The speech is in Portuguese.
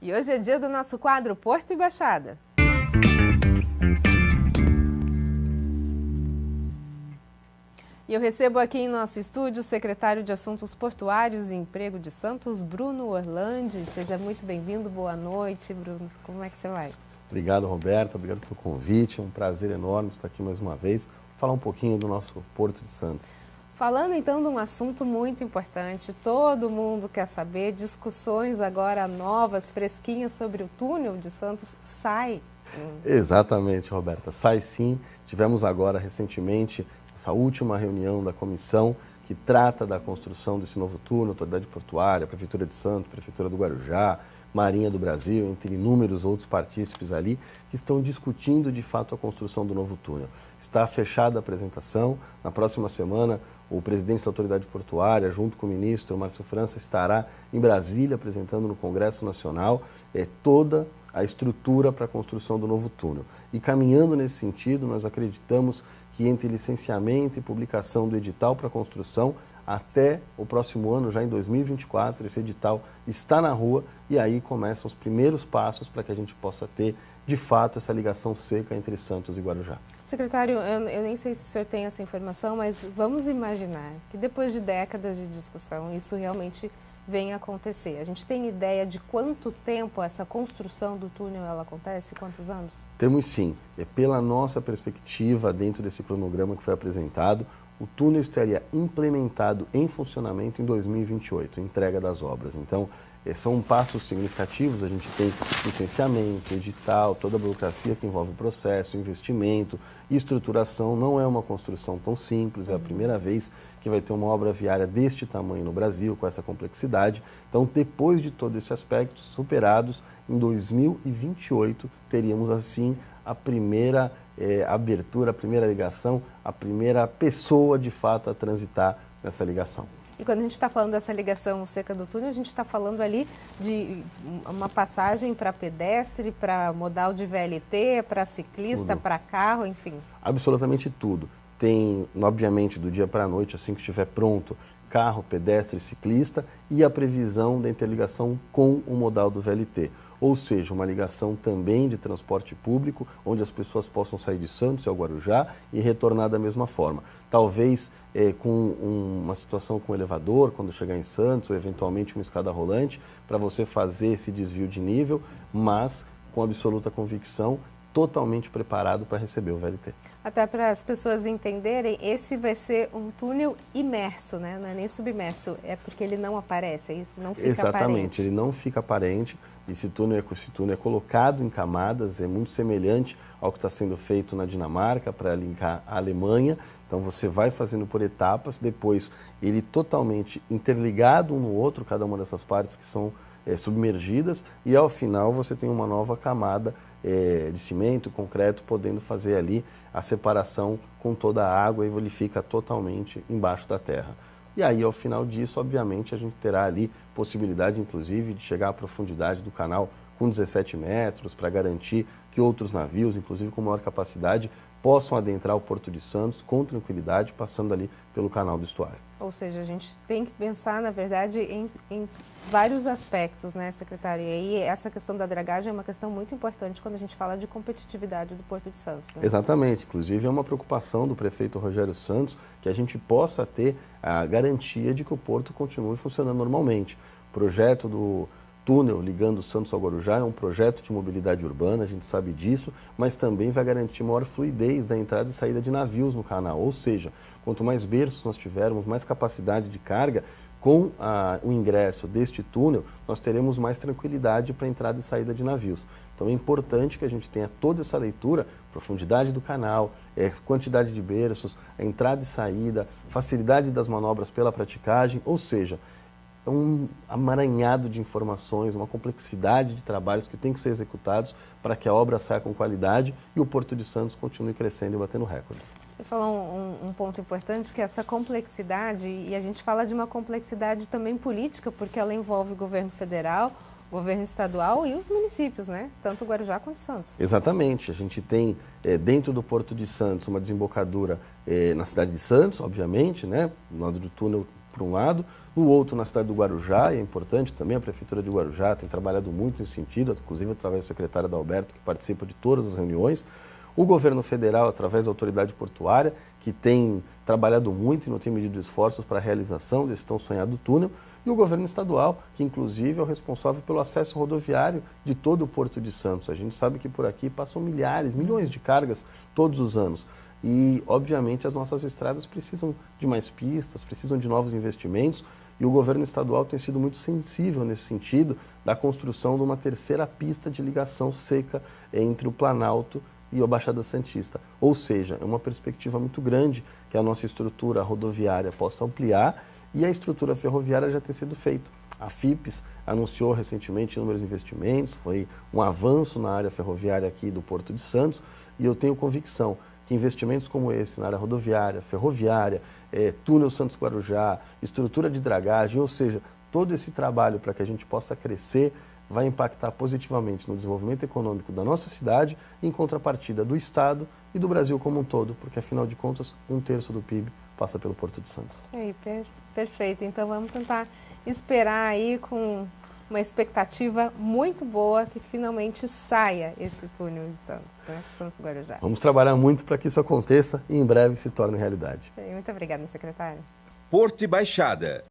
E hoje é dia do nosso quadro Porto e Baixada. E eu recebo aqui em nosso estúdio o secretário de Assuntos Portuários e Emprego de Santos, Bruno Orlandi. Seja muito bem-vindo, boa noite, Bruno. Como é que você vai? Obrigado, Roberta, obrigado pelo convite, é um prazer enorme estar aqui mais uma vez, falar um pouquinho do nosso Porto de Santos. Falando então de um assunto muito importante, todo mundo quer saber, discussões agora novas, fresquinhas sobre o túnel de Santos, sai. Exatamente, Roberta, sai sim. Tivemos agora recentemente essa última reunião da comissão que trata da construção desse novo túnel, Autoridade Portuária, Prefeitura de Santos, Prefeitura do Guarujá, Marinha do Brasil, entre inúmeros outros partícipes ali, que estão discutindo de fato a construção do novo túnel. Está fechada a apresentação, na próxima semana o presidente da Autoridade Portuária, junto com o ministro Márcio França, estará em Brasília apresentando no Congresso Nacional toda a estrutura para a construção do novo túnel. E caminhando nesse sentido, nós acreditamos que entre licenciamento e publicação do edital para a construção, até o próximo ano, já em 2024, esse edital está na rua e aí começam os primeiros passos para que a gente possa ter, de fato, essa ligação seca entre Santos e Guarujá. Secretário, eu nem sei se o senhor tem essa informação, mas vamos imaginar que depois de décadas de discussão, isso realmente venha a acontecer. A gente tem ideia de quanto tempo essa construção do túnel ela acontece? Quantos anos? Temos sim. Pela nossa perspectiva, dentro desse cronograma que foi apresentado, o túnel estaria implementado em funcionamento em 2028, entrega das obras. Então, são passos significativos, a gente tem licenciamento, edital, toda a burocracia que envolve o processo, investimento, estruturação. Não é uma construção tão simples, é a primeira vez que vai ter uma obra viária deste tamanho no Brasil, com essa complexidade. Então, depois de todo esse aspecto superados, em 2028, teríamos assim a primeira abertura, a primeira ligação, a primeira pessoa de fato a transitar nessa ligação. E quando a gente está falando dessa ligação seca do túnel, a gente está falando ali de uma passagem para pedestre, para modal de VLT, para ciclista, para carro, enfim. Absolutamente tudo. Tem, obviamente, do dia para a noite, assim que estiver pronto, carro, pedestre, ciclista e a previsão da interligação com o modal do VLT. Ou seja, uma ligação também de transporte público, onde as pessoas possam sair de Santos ao Guarujá e retornar da mesma forma. Talvez com uma situação com elevador, quando chegar em Santos, ou eventualmente uma escada rolante, para você fazer esse desvio de nível, mas com absoluta convicção, totalmente preparado para receber o VLT. Até para as pessoas entenderem, esse vai ser um túnel imerso, né? Não é nem submerso, é porque ele não aparece, é isso? Não fica Exatamente, aparente. Ele não fica aparente. Esse túnel é colocado em camadas, é muito semelhante ao que está sendo feito na Dinamarca para linkar a Alemanha. Então você vai fazendo por etapas, depois ele totalmente interligado um no outro, cada uma dessas partes que são submergidas, e ao final você tem uma nova camada de cimento, concreto, podendo fazer ali a separação com toda a água e ele fica totalmente embaixo da terra. E aí, ao final disso, obviamente, a gente terá ali possibilidade, inclusive, de chegar à profundidade do canal com 17 metros, para garantir que outros navios, inclusive com maior capacidade, possam adentrar o Porto de Santos com tranquilidade, passando ali pelo canal do estuário. Ou seja, a gente tem que pensar, na verdade, em vários aspectos, né, secretário? E aí essa questão da dragagem é uma questão muito importante quando a gente fala de competitividade do Porto de Santos, né? Exatamente. Inclusive é uma preocupação do prefeito Rogério Santos que a gente possa ter a garantia de que o porto continue funcionando normalmente. O projeto do túnel ligando Santos ao Guarujá é um projeto de mobilidade urbana, a gente sabe disso, mas também vai garantir maior fluidez da entrada e saída de navios no canal. Ou seja, quanto mais berços nós tivermos, mais capacidade de carga, com o ingresso deste túnel, nós teremos mais tranquilidade para a entrada e saída de navios. Então é importante que a gente tenha toda essa leitura, profundidade do canal, quantidade de berços, a entrada e saída, facilidade das manobras pela praticagem, ou seja, é um amaranhado de informações, uma complexidade de trabalhos que tem que ser executados para que a obra saia com qualidade e o Porto de Santos continue crescendo e batendo recordes. Você falou um ponto importante, que é essa complexidade, e a gente fala de uma complexidade também política, porque ela envolve o governo federal, o governo estadual e os municípios, né? Tanto Guarujá quanto Santos. Exatamente. A gente tem dentro do Porto de Santos uma desembocadura na cidade de Santos, obviamente, né? Do lado do túnel por um lado. No outro, na cidade do Guarujá, e é importante também, a Prefeitura de Guarujá tem trabalhado muito nesse sentido, inclusive através da secretária Adalberto, que participa de todas as reuniões. O governo federal, através da autoridade portuária, que tem trabalhado muito e não tem medido esforços para a realização desse tão sonhado túnel. E o governo estadual, que inclusive é o responsável pelo acesso rodoviário de todo o Porto de Santos. A gente sabe que por aqui passam milhares, milhões de cargas todos os anos. E, obviamente, as nossas estradas precisam de mais pistas, precisam de novos investimentos. E o governo estadual tem sido muito sensível nesse sentido da construção de uma terceira pista de ligação seca entre o Planalto e a Baixada Santista. Ou seja, é uma perspectiva muito grande que a nossa estrutura rodoviária possa ampliar e a estrutura ferroviária já tem sido feita. A FIPES anunciou recentemente inúmeros investimentos, foi um avanço na área ferroviária aqui do Porto de Santos e eu tenho convicção que investimentos como esse na área rodoviária, ferroviária, túnel Santos-Guarujá, estrutura de dragagem, ou seja, todo esse trabalho para que a gente possa crescer vai impactar positivamente no desenvolvimento econômico da nossa cidade, em contrapartida do Estado e do Brasil como um todo, porque afinal de contas, 1/3 do PIB passa pelo Porto de Santos. Perfeito, então vamos tentar esperar aí com uma expectativa muito boa que finalmente saia esse túnel de Santos, né? Santos-Guarujá. Vamos trabalhar muito para que isso aconteça e em breve se torne realidade. Muito obrigada, secretário. Porto e Baixada.